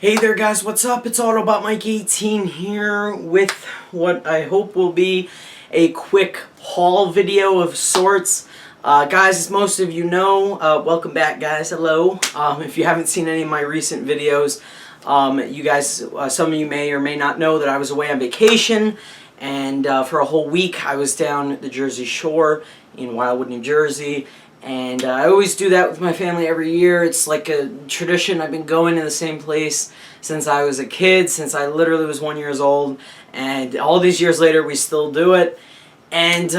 Hey there guys, what's up? It's Autobot Mike 18 here with what I hope will be a quick haul video of sorts. Guys, as most of you know, welcome back guys, hello. If you haven't seen any of my recent videos, you guys, some of you may or may not know that I was away on vacation, and for a whole week I was down at the Jersey Shore in Wildwood, New Jersey. And I always do that with my family every year. It's like a tradition. I've been going to the same place since I was a kid, since I literally was 1 year old. And all these years later, we still do it. And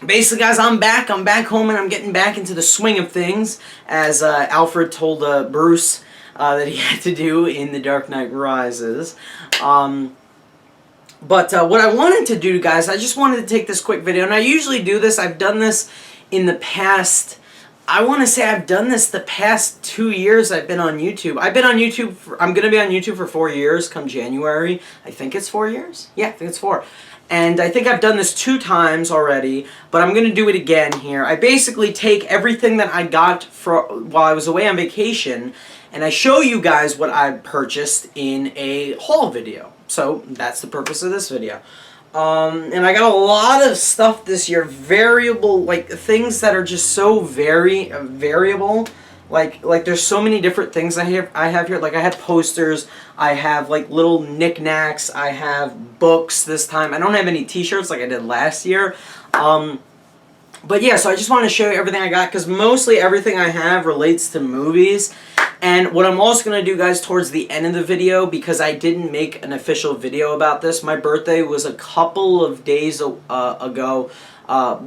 basically, guys, I'm back home, and I'm getting back into the swing of things, as Alfred told Bruce that he had to do in The Dark Knight Rises. But what I wanted to do, guys, I just wanted to take this quick video. And I usually do this. I've done this in the past, I want to say I've done this the past 2 years I've been on YouTube. I've been on YouTube, I'm going to be on YouTube for 4 years come January. I think it's 4 years? Yeah, I think it's 4. And I think I've done this 2 times already, but I'm going to do it again here. I basically take everything that I got while I was away on vacation, and I show you guys what I purchased in a haul video. So that's the purpose of this video. And I got a lot of stuff this year, variable, like things that are just so variable. Like there's so many different things I have here. Like I have posters, I have like little knickknacks, I have books this time. I don't have any t-shirts like I did last year. But yeah, so I just want to show you everything I got, because mostly everything I have relates to movies. And what I'm also going to do, guys, towards the end of the video, because I didn't make an official video about this, my birthday was a couple of days ago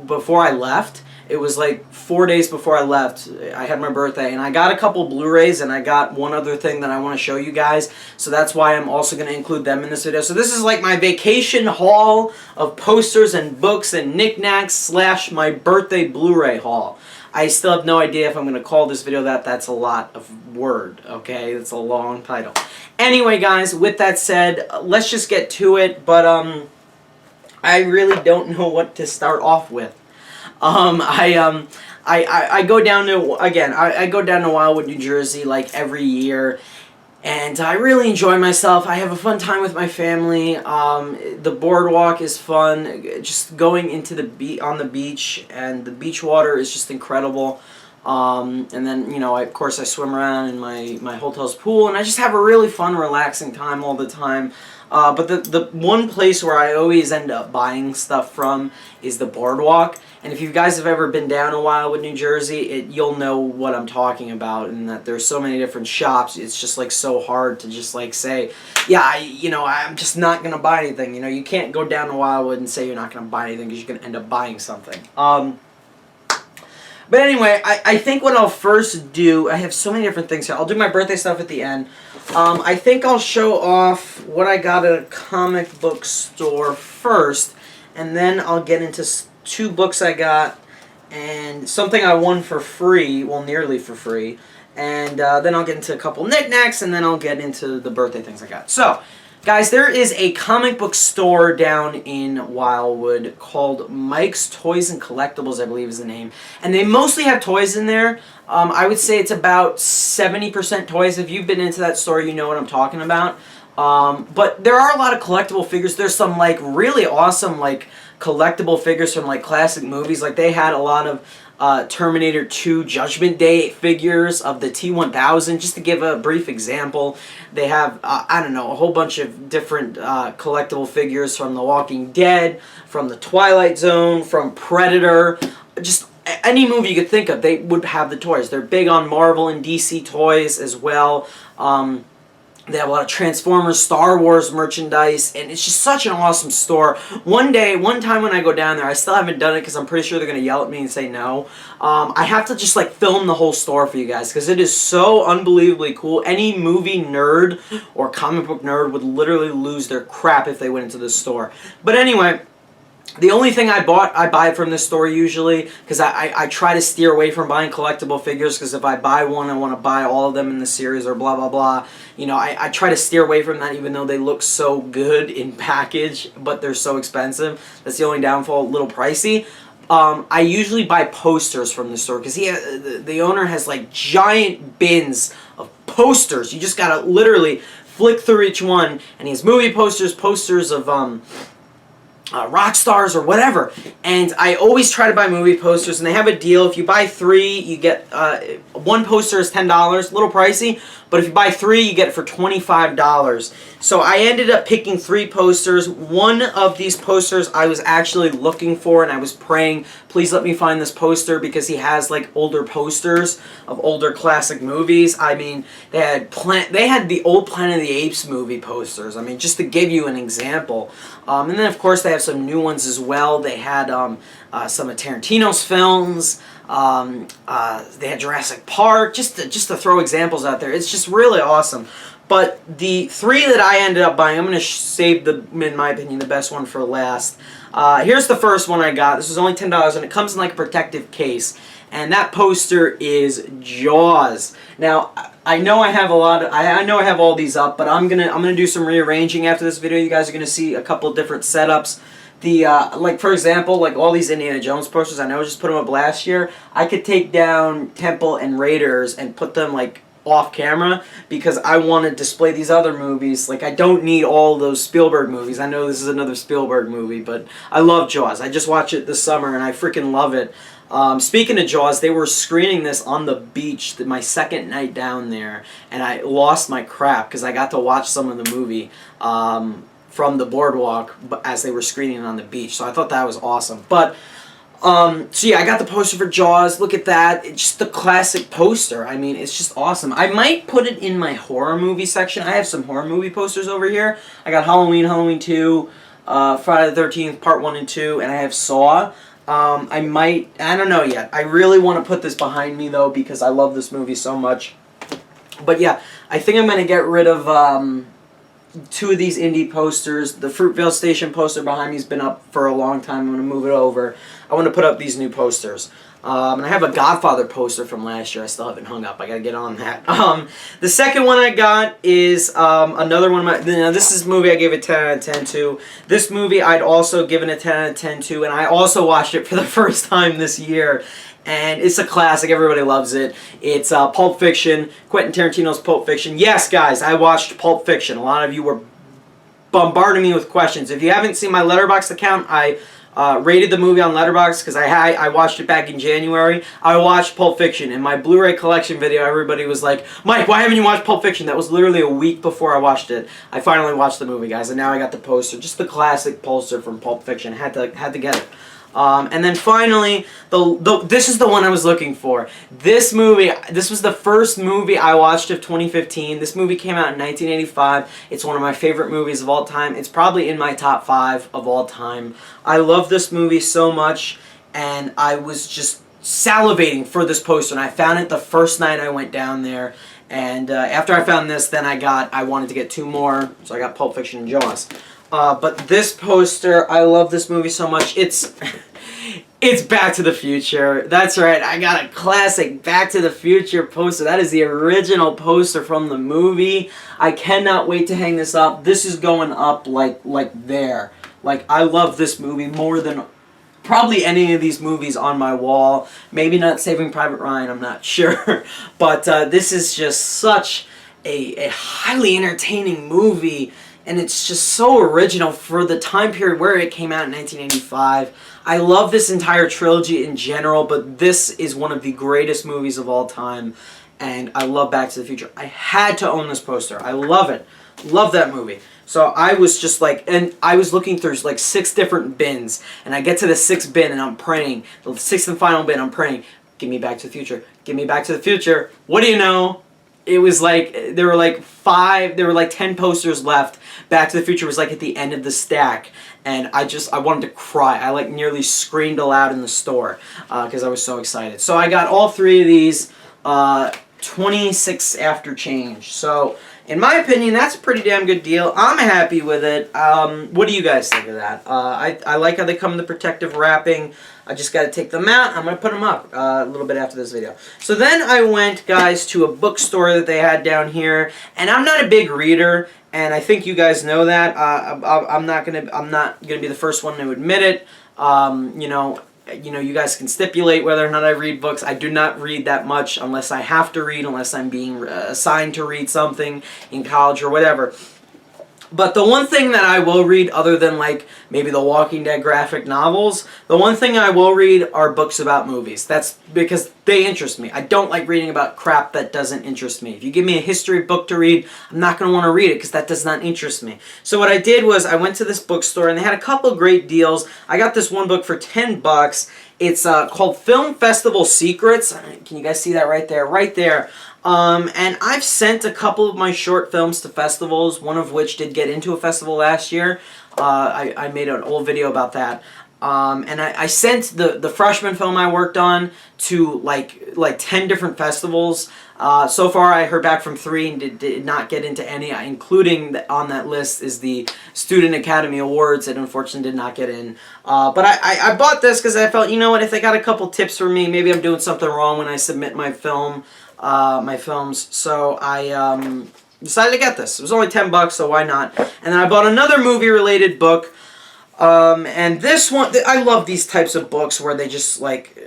before I left. It was like 4 days before I left. I had my birthday, and I got a couple Blu-rays, and I got one other thing that I want to show you guys. So that's why I'm also going to include them in this video. So this is like my vacation haul of posters and books and knickknacks / my birthday Blu-ray haul. I still have no idea if I'm going to call this video that. That's a lot of word, okay? It's a long title. Anyway, guys, with that said, let's just get to it. But I really don't know what to start off with. I go down to, again, I go down to Wildwood, New Jersey, like every year, and I really enjoy myself. I have a fun time with my family. The boardwalk is fun, just going into on the beach, and the beach water is just incredible. And then, you know, of course I swim around in my hotel's pool, and I just have a really fun, relaxing time all the time. But the one place where I always end up buying stuff from is the boardwalk. And if you guys have ever been down to Wildwood, New Jersey, you'll know what I'm talking about, and that there's so many different shops. It's just like so hard to just like say, yeah, I'm just not going to buy anything. You know, you can't go down to Wildwood and say you're not going to buy anything, because you're going to end up buying something. But anyway, I think what I'll first do, I have so many different things here. I'll do my birthday stuff at the end. I think I'll show off what I got at a comic book store first, and then I'll get into 2 books I got, and something I won for free, well, nearly for free, and then I'll get into a couple knickknacks, and then I'll get into the birthday things I got. So, guys, there is a comic book store down in Wildwood called Mike's Toys and Collectibles, I believe is the name. And they mostly have toys in there. I would say it's about 70% toys. If you've been into that store, you know what I'm talking about. But there are a lot of collectible figures. There's some like really awesome like collectible figures from like classic movies. Like they had a lot of Terminator 2 Judgment Day figures of the T-1000. Just to give a brief example, they have, I don't know, a whole bunch of different collectible figures from The Walking Dead, from The Twilight Zone, from Predator. Just any movie you could think of, they would have the toys. They're big on Marvel and DC toys as well. They have a lot of Transformers, Star Wars merchandise, and it's just such an awesome store. One time when I go down there, I still haven't done it because I'm pretty sure they're going to yell at me and say no. I have to just like film the whole store for you guys, because it is so unbelievably cool. Any movie nerd or comic book nerd would literally lose their crap if they went into this store. But anyway, the only thing I buy from this store usually, because I try to steer away from buying collectible figures, because if I buy one, I want to buy all of them in the series or blah, blah, blah. You know, I try to steer away from that, even though they look so good in package, but they're so expensive. That's the only downfall, a little pricey. I usually buy posters from the store, because the owner has like giant bins of posters. You just gotta literally flick through each one, and he has movie posters, posters of rock stars or whatever. And I always try to buy movie posters, and they have a deal. If you buy 3, you get one poster is $10, a little pricey, but if you buy 3, you get it for $25. So I ended up picking 3 posters. One of these posters I was actually looking for, and I was praying, please let me find this poster, because he has like older posters of older classic movies. I mean, they had the old Planet of the Apes movie posters. I mean, just to give you an example. And then of course they have some new ones as well. They had some of Tarantino's films. They had Jurassic Park. Just to throw examples out there. It's just really awesome. But the 3 that I ended up buying, I'm going to save in my opinion, the best one for last. Here's the first one I got. This was only $10, and it comes in like a protective case. And that poster is Jaws. Now, I know I have I know I have all these up, but I'm gonna do some rearranging after this video. You guys are gonna see a couple of different setups. Like for example, like all these Indiana Jones posters, I know I just put them up last year. I could take down Temple and Raiders and put them like off camera, because I want to display these other movies. Like, I don't need all those Spielberg movies. I know this is another Spielberg movie, but I love Jaws. I just watched it this summer and I freaking love it. Speaking of Jaws, they were screening this on the beach my second night down there, and I lost my crap because I got to watch some of the movie from the boardwalk as they were screening it on the beach. So I thought that was awesome. But so yeah, I got the poster for Jaws. Look at that. It's just the classic poster. I mean, it's just awesome. I might put it in my horror movie section. I have some horror movie posters over here. I got Halloween, Halloween 2, Friday the 13th, Part 1 and 2, and I have Saw. I don't know yet. I really want to put this behind me, though, because I love this movie so much. But yeah, I think I'm going to get rid of 2 of these indie posters. The Fruitvale Station poster behind me has been up for a long time. I'm going to move it over. I want to put up these new posters. And I have a Godfather poster from last year. I still haven't hung up. I got to get on that. The second one I got is another one of my... Now, this is a movie I gave a 10 out of 10 to. This movie I'd also given a 10 out of 10 to, and I also watched it for the first time this year. And it's a classic. Everybody loves it. It's Pulp Fiction, Quentin Tarantino's Pulp Fiction. Yes, guys, I watched Pulp Fiction. A lot of you were bombarding me with questions. If you haven't seen my Letterboxd account, I rated the movie on Letterboxd because I watched it back in January. I watched Pulp Fiction. In my Blu-ray collection video, everybody was like, Mike, why haven't you watched Pulp Fiction? That was literally a week before I watched it. I finally watched the movie, guys, and now I got the poster. Just the classic poster from Pulp Fiction. Had to get it. And then finally, this is the one I was looking for. This movie, this was the first movie I watched of 2015. This movie came out in 1985. It's one of my favorite movies of all time. It's probably in my top 5 of all time. I love this movie so much, and I was just salivating for this poster, and I found it the first night I went down there. And after I found this, then I wanted to get 2 more, so I got Pulp Fiction and Jaws. But this poster, I love this movie so much. It's Back to the Future. That's right, I got a classic Back to the Future poster. That is the original poster from the movie. I cannot wait to hang this up. This is going up like there. Like, I love this movie more than probably any of these movies on my wall. Maybe not Saving Private Ryan, I'm not sure. But this is just such a highly entertaining movie. And it's just so original for the time period where it came out in 1985. I love this entire trilogy in general, but this is one of the greatest movies of all time. And I love Back to the Future. I had to own this poster. I love it. Love that movie. So I was just like, and I was looking through like 6 different bins. And I get to the 6th bin and I'm praying. The 6th and final bin, I'm praying, give me Back to the Future. Give me Back to the Future. What do you know? It was like, there were like 10 posters left. Back to the Future was like at the end of the stack. And I wanted to cry. I like nearly screamed aloud in the store because I was so excited. So I got all 3 of these 26 after change. So in my opinion, that's a pretty damn good deal. I'm happy with it. What do you guys think of that? I like how they come in the protective wrapping. I just got to take them out. I'm going to put them up a little bit after this video. So then I went, guys, to a bookstore that they had down here. And I'm not a big reader, and I think you guys know that. I'm not gonna be the first one to admit it. You know, you know, you guys can stipulate whether or not I read books. I do not read that much unless I have to read, unless I'm being assigned to read something in college or whatever. But the one thing that I will read, other than like maybe the Walking Dead graphic novels, the one thing I will read are books about movies. That's because they interest me. I don't like reading about crap that doesn't interest me. If you give me a history book to read, I'm not going to want to read it because that does not interest me. So what I did was I went to this bookstore and they had a couple of great deals. I got this one book for $10. It's called Film Festival Secrets. Can you guys see that right there? Right there. And I've sent a couple of my short films to festivals, one of which did get into a festival last year. I made an old video about that. And I sent the freshman film I worked on to like 10 different festivals. So far I heard back from 3 and did not get into any, including on that list is the Student Academy Awards that unfortunately did not get in. But I bought this because I felt, you know what, if they got a couple tips for me, maybe I'm doing something wrong when I submit my films. So I decided to get this. It was only $10, so why not? And then I bought another movie-related book. And this one, I love these types of books where they just like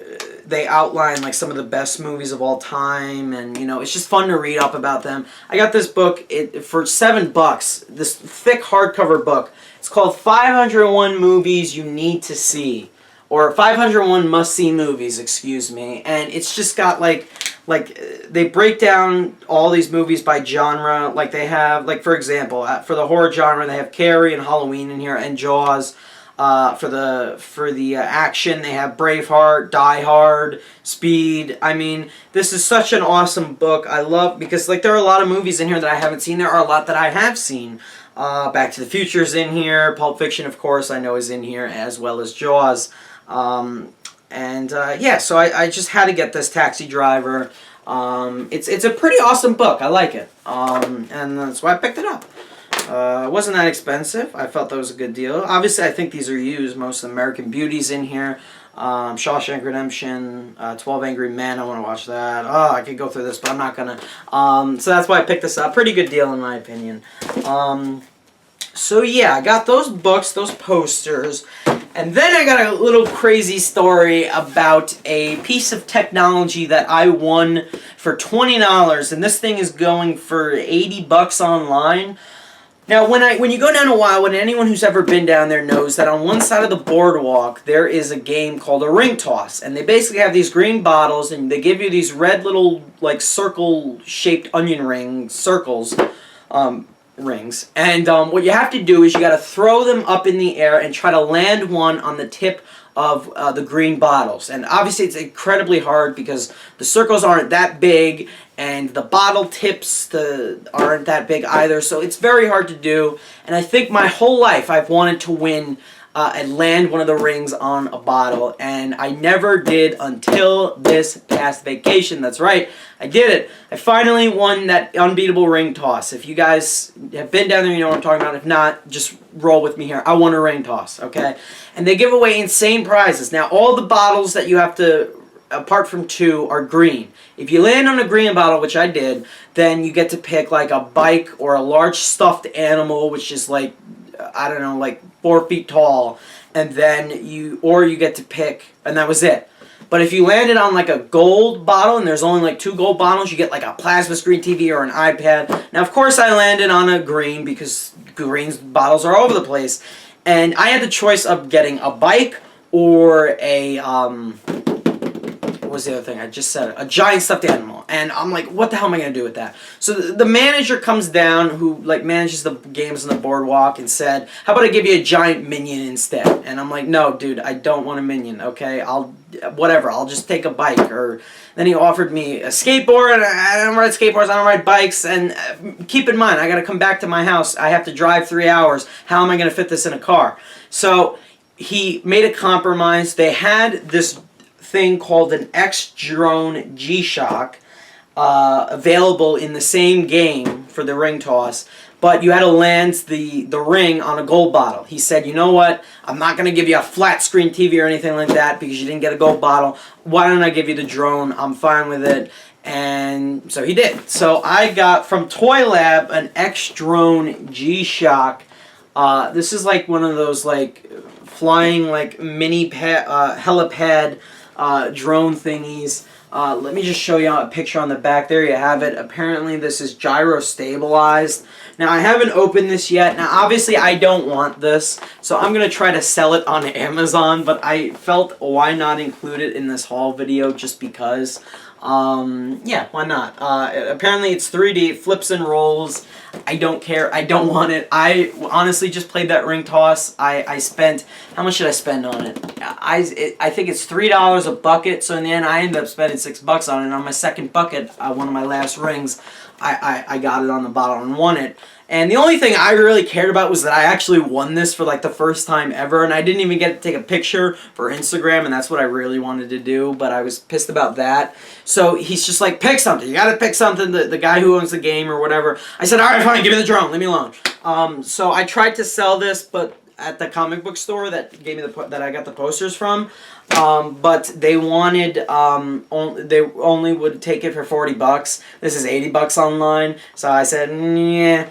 they outline like some of the best movies of all time, and you know, it's just fun to read up about them. I got this book for $7. This thick hardcover book. It's called 501 Movies You Need to See, or 501 Must-See Movies, excuse me. And it's just got like they break down all these movies by genre. Like they have, like for example, for the horror genre, they have Carrie and Halloween in here, and Jaws. For the action, they have Braveheart, Die Hard, Speed. I mean, this is such an awesome book. I love, because like there are a lot of movies in here that I haven't seen. There are a lot that I have seen. Back to the Future's in here. Pulp Fiction, of course, I know is in here, as well as Jaws. Yeah, so I just had to get this Taxi Driver. It's a pretty awesome book. I like it. And that's why I picked it up. It wasn't that expensive. I felt that was a good deal. Obviously, I think these are used. Most of American Beauty's in here. Shawshank Redemption, 12 Angry Men. I want to watch that. Oh, I could go through this, but I'm not going to. So that's why I picked this up. Pretty good deal, in my opinion. So yeah, I got those books, those posters, and then I got a little crazy story about a piece of technology that I won for $20, and this thing is going for $80 online. Now, when you go down to Wildwood, and anyone who's ever been down there knows that on one side of the boardwalk there is a game called a ring toss, and they basically have these green bottles, and they give you these red little like circle-shaped onion ring circles. Rings, and what you have to do is you got to throw them up in the air and try to land one on the tip of the green bottles. And obviously it's incredibly hard because the circles aren't that big and the bottle tips aren't that big either, so it's very hard to do. And I think my whole life I've wanted to win and land one of the rings on a bottle, and I never did until this past vacation. That's right, I did it. I finally won that unbeatable ring toss. If you guys have been down there, you know what I'm talking about. If not, just roll with me here. I won a ring toss, okay? And they give away insane prizes. Now, all the bottles that you have to, apart from 2, are green. If you land on a green bottle, which I did, then you get to pick like a bike or a large stuffed animal, which is like, I don't know, like 4 feet tall, and then you get to pick, and that was it. But if you landed on like a gold bottle, and there's only like 2 gold bottles, you get like a plasma screen TV or an iPad. Now, of course, I landed on a green because green bottles are all over the place, and I had the choice of getting a bike or a what was the other thing I just said? A giant stuffed animal. And I'm like, what the hell am I going to do with that? So the manager comes down, who like manages the games on the boardwalk, and said, how about I give you a giant minion instead? And I'm like, no, dude, I don't want a minion, okay? Whatever, I'll just take a bike. Or then he offered me a skateboard, and I don't ride skateboards, I don't ride bikes, and keep in mind, I got to come back to my house. I have to drive 3 hours. How am I going to fit this in a car? So he made a compromise. They had this thing called an X-Drone G-Shock available in the same game for the ring toss, but you had to land the ring on a gold bottle. He said, you know what, I'm not going to give you a flat screen TV or anything like that because you didn't get a gold bottle. Why don't I give you the drone? I'm fine with it. And so he did. So I got from Toy Lab an X-Drone G-Shock This is like one of those like flying like mini helipad drone thingies. Let me just show you a picture on the back. There you have it. Apparently this is gyro stabilized. Now I haven't opened this yet. Now obviously I don't want this, so I'm going to try to sell it on Amazon, but I felt why not include it in this haul video just because. Yeah, why not? Apparently it's 3D, it flips and rolls. I don't care. I don't want it. I honestly just played that ring toss. I spent, how much did I spend on it? I think it's $3 a bucket, so in the end I ended up spending $6 on it. And on my second bucket, one of my last rings, I got it on the bottle and won it. And the only thing I really cared about was that I actually won this for like the first time ever, and I didn't even get to take a picture for Instagram, and that's what I really wanted to do, but I was pissed about that. So he's just like, pick something. You gotta pick something, the guy who owns the game or whatever. I said, alright, fine, give me the drone, leave me alone. So I tried to sell this, but at the comic book store that gave me that I got the posters from, but they wanted they only would take it for $40. This is $80 online, so I said yeah.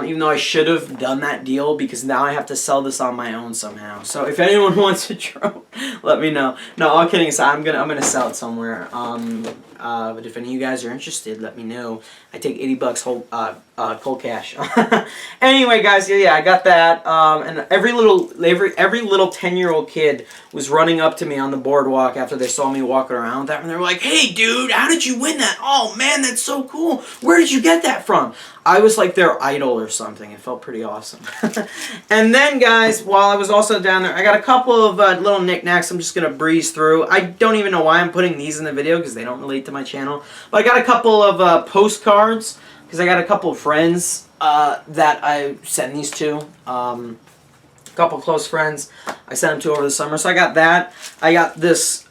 Even though I should have done that deal because now I have to sell this on my own somehow. So if anyone wants a drone, let me know. No, all kidding aside, I'm gonna sell it somewhere. But if any of you guys are interested, let me know. I take $80 whole cold cash. Anyway, guys, yeah, I got that. And every little 10-year-old kid was running up to me on the boardwalk after they saw me walking around with that, and they were like, "Hey, dude, how did you win that? Oh man, that's so cool. Where did you get that from?" I was like their idol or something. It felt pretty awesome. And then, guys, while I was also down there, I got a couple of little knickknacks I'm just going to breeze through. I don't even know why I'm putting these in the video because they don't relate to my channel. But I got a couple of postcards because I got a couple of friends that I send these to. A couple close friends I sent them to over the summer. So I got that. I got this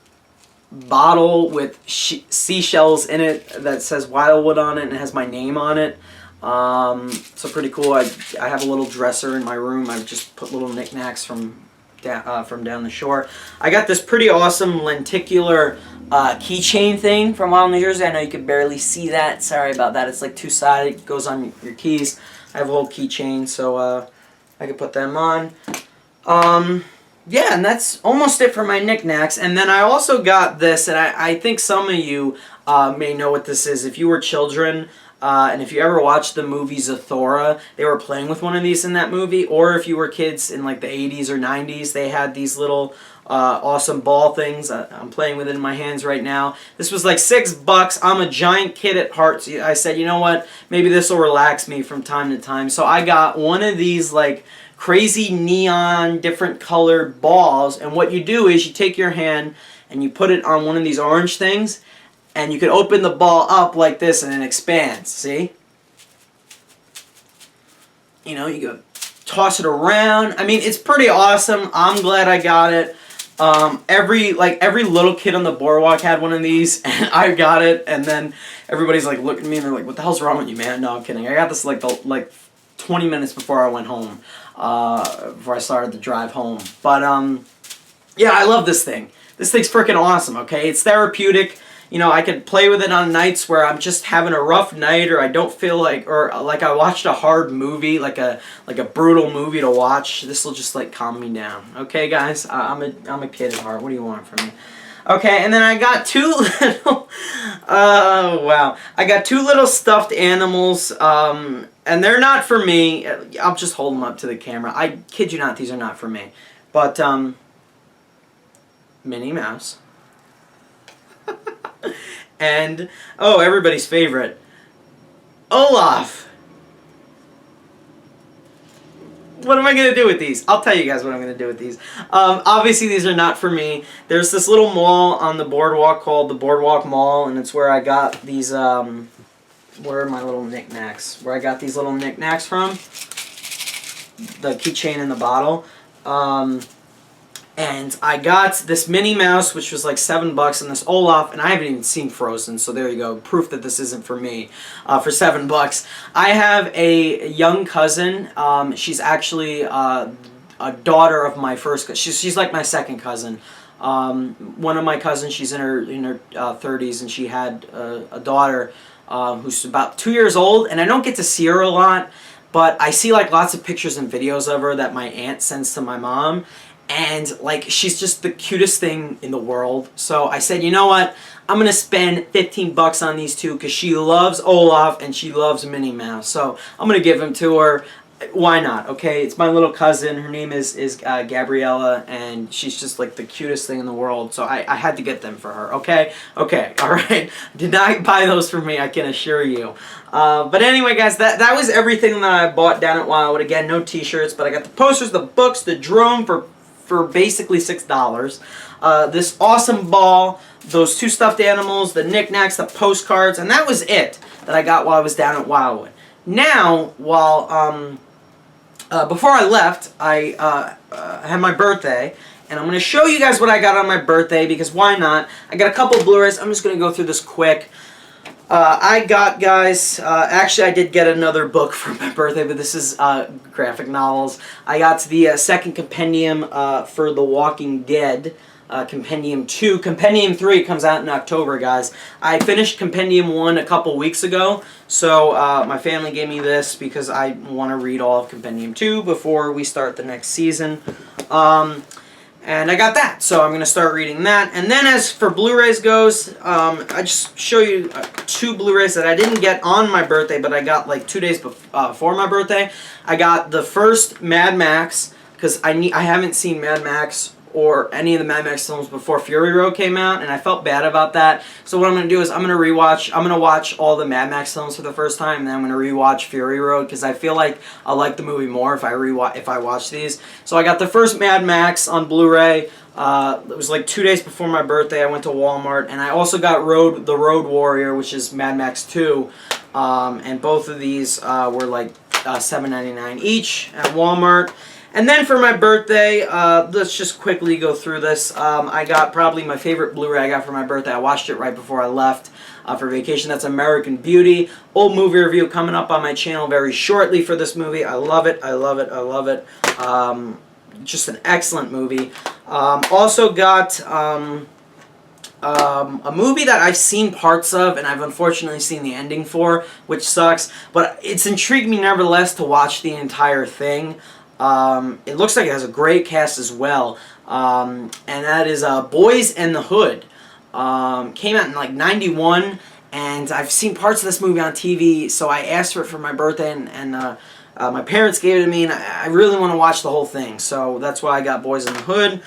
bottle with seashells in it that says Wildwood on it and it has my name on it. So pretty cool. I have a little dresser in my room. I've just put little knickknacks from down the shore. I got this pretty awesome lenticular keychain thing from Wild, New Jersey. I know you can barely see that. Sorry about that. It's like two-sided. It goes on your keys. I have a whole keychain, so I can put them on. Yeah, and that's almost it for my knickknacks. And then I also got this, and I think some of you may know what this is. If you were children, and if you ever watched the movie Zathura, they were playing with one of these in that movie. Or if you were kids in like the 80s or 90s, they had these little awesome ball things. I'm playing with it in my hands right now. This was like $6. I'm a giant kid at heart, so I said, you know what, maybe this will relax me from time to time. So I got one of these like crazy neon different colored balls, and what you do is you take your hand and you put it on one of these orange things, and you can open the ball up like this and it expands, see? You know, you go toss it around. I mean, it's pretty awesome. I'm glad I got it. Every little kid on the boardwalk had one of these, and I got it, and then everybody's like looking at me and they're like, "What the hell's wrong with you, man?" No, I'm kidding. I got this like 20 minutes before I went home, before I started the drive home. But yeah, I love this thing. This thing's freaking awesome, okay? It's therapeutic. You know, I could play with it on nights where I'm just having a rough night, or I don't feel like, or like I watched a hard movie, like a brutal movie to watch. This will just like calm me down. Okay, guys, I'm a kid at heart. What do you want from me? Okay, and then I got two little, oh wow, I got two little stuffed animals, and they're not for me. I'll just hold them up to the camera. I kid you not, these are not for me. But Minnie Mouse. And, oh, everybody's favorite, Olaf. What am I going to do with these? I'll tell you guys what I'm going to do with these. Obviously, these are not for me. There's this little mall on the boardwalk called the Boardwalk Mall, and it's where I got these, where are my little knickknacks? Where I got these little knickknacks from. The keychain in the bottle. And I got this Minnie Mouse, which was like $7, and this Olaf, and I haven't even seen Frozen, so there you go, proof that this isn't for me, for $7. I have a young cousin. She's actually a daughter of my first cousin. She's like my second cousin. One of my cousins, she's in her 30s, and she had a daughter who's about 2 years old, and I don't get to see her a lot. but I see like lots of pictures and videos of her that my aunt sends to my mom, and like she's just the cutest thing in the world. So I said, you know what? I'm gonna spend 15 bucks on these two because she loves Olaf and she loves Minnie Mouse. So I'm gonna give them to her. Why not? Okay, it's my little cousin. Her name is Gabriella, and she's just like the cutest thing in the world. So I had to get them for her. Okay, all right. Did not buy those for me, I can assure you. But anyway, guys, that was everything that I bought down at Wildwood. Again, no T-shirts, but I got the posters, the books, the drone for basically $6. This awesome ball, those two stuffed animals, the knickknacks, the postcards, and that was it that I got while I was down at Wildwood. Now, while before I left, I had my birthday, and I'm going to show you guys what I got on my birthday, because why not? I got a couple Blu-rays. I'm just going to go through this quick. I got, guys, actually I did get another book for my birthday, but this is graphic novels. I got the second compendium for The Walking Dead. Compendium 2. Compendium 3 comes out in October, guys. I finished Compendium 1 a couple weeks ago, so my family gave me this because I want to read all of Compendium 2 before we start the next season. And I got that, so I'm going to start reading that. And then as for Blu-rays goes, I just show you two Blu-rays that I didn't get on my birthday, but I got like 2 days before my birthday. I got the first Mad Max, because I haven't seen Mad Max or any of the Mad Max films before Fury Road came out, and I felt bad about that. So what I'm going to do is I'm going to watch all the Mad Max films for the first time, and then I'm going to rewatch Fury Road, because I feel like I'll like the movie more if I watch these. So I got the first Mad Max on Blu-ray. It was like 2 days before my birthday. I went to Walmart, and I also got The Road Warrior, which is Mad Max 2, and both of these were like $7.99 each at Walmart. And then for my birthday, let's just quickly go through this. I got probably my favorite Blu-ray I got for my birthday. I watched it right before I left for vacation. That's American Beauty. Old movie review coming up on my channel very shortly for this movie. I love it. I love it. I love it. Just an excellent movie. Also got a movie that I've seen parts of, and I've unfortunately seen the ending for, which sucks. But it's intrigued me nevertheless to watch the entire thing. It looks like it has a great cast as well, and that is Boys in the Hood. Came out in like '91, and I've seen parts of this movie on TV, so I asked for it for my birthday, and my parents gave it to me, and I really want to watch the whole thing, so that's why I got Boys in the Hood.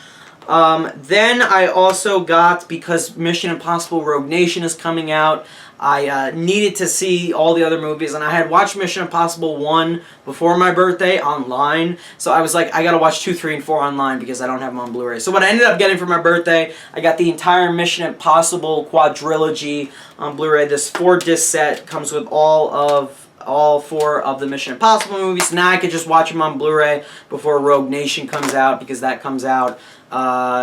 Then I also got, because Mission Impossible Rogue Nation is coming out, I needed to see all the other movies, and I had watched Mission Impossible 1 before my birthday online, so I was like, I gotta watch 2, 3, and 4 online because I don't have them on Blu-ray. So what I ended up getting for my birthday, I got the entire Mission Impossible quadrilogy on Blu-ray. This 4-disc set comes with all 4 of the Mission Impossible movies. Now I could just watch them on Blu-ray before Rogue Nation comes out, because that comes out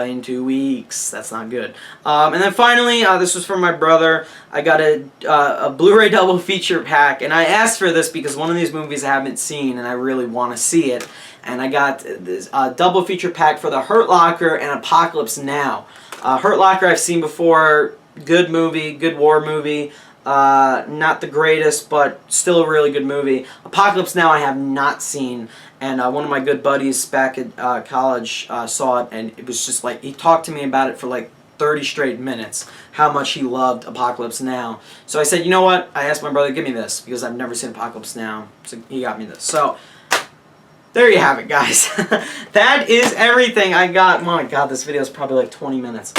in 2 weeks. That's not good. And then finally, this was from my brother. I got a Blu-ray double feature pack, and I asked for this because one of these movies I haven't seen, and I really want to see it. And I got this double feature pack for The Hurt Locker and Apocalypse Now. Hurt Locker I've seen before. Good movie, good war movie. Not the greatest, but still a really good movie. Apocalypse Now I have not seen, and one of my good buddies back at college saw it, and it was just like, he talked to me about it for like 30 straight minutes, how much he loved Apocalypse Now. So I said, you know what, I asked my brother to give me this, because I've never seen Apocalypse Now, so he got me this. So there you have it, guys. That is everything I got. Oh my god, this video is probably like 20 minutes.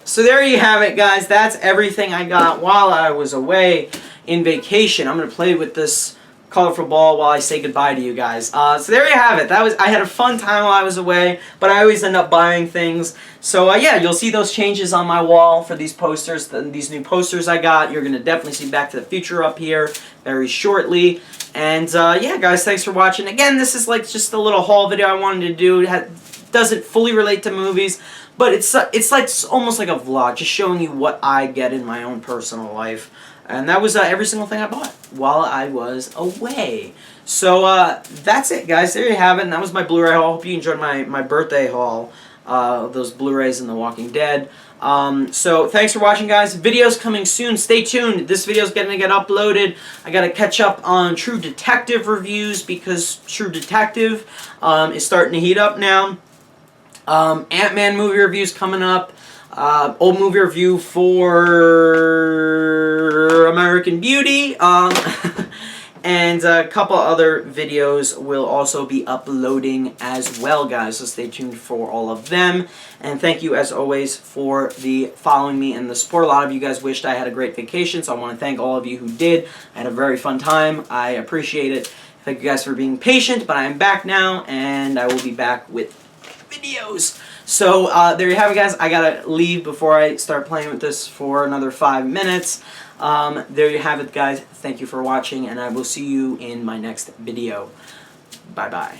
So there you have it, guys. That's everything I got while I was away in vacation. I'm going to play with this colorful ball while I say goodbye to you guys. So there you have it. I had a fun time while I was away, but I always end up buying things. So yeah, you'll see those changes on my wall for these posters, these new posters I got. You're going to definitely see Back to the Future up here very shortly. And yeah, guys, thanks for watching. Again, this is like just a little haul video I wanted to do. It doesn't fully relate to movies, but it's like almost like a vlog, just showing you what I get in my own personal life. And that was every single thing I bought while I was away. So that's it, guys. There you have it. And that was my Blu-ray haul. Hope you enjoyed my birthday haul. those Blu-rays in The Walking Dead. So thanks for watching, guys. Videos coming soon. Stay tuned. This video is going to get uploaded. I got to catch up on True Detective reviews because True Detective is starting to heat up now. Ant-Man movie reviews coming up. Old movie review for American Beauty. And a couple other videos will also be uploading as well, guys. So stay tuned for all of them. And thank you, as always, for the following me and the support. A lot of you guys wished I had a great vacation, so I want to thank all of you who did. I had a very fun time. I appreciate it. Thank you guys for being patient, but I am back now, and I will be back with videos. So there you have it, guys. I gotta leave before I start playing with this for another 5 minutes. There you have it, guys. Thank you for watching, and I will see you in my next video. Bye-bye.